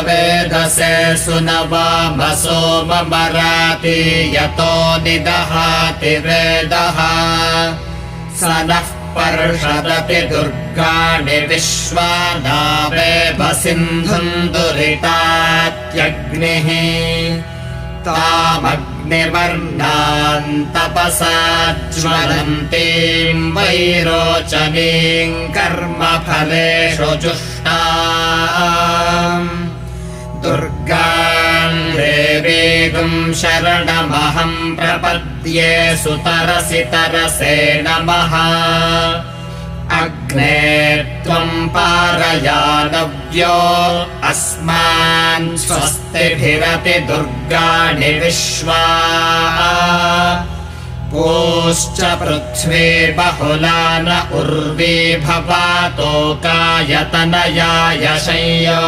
वेदसे सुनवामसो ममराति यतो निदहाति वेदः स नः पर्षदति दुर्गाणि विश्वानावेव सिन्धुम् दुरितात्यग्निः तामग्निवर्णान् तपसा ज्वलन्तीम् वैरोचनीम् कर्मफलेषु जुष्टाम् दुर्गाम् देवीगुम् शरणमहम् प्रपद्ये सुतरसि तरसे नमः अग्ने त्वम् पारयानव्यो अस्मान् स्वस्तिभिरति दुर्गाणि विश्वा पूश्च पृथ्वी बहुला न उर्वी भवातोकायतनयाय शय्यो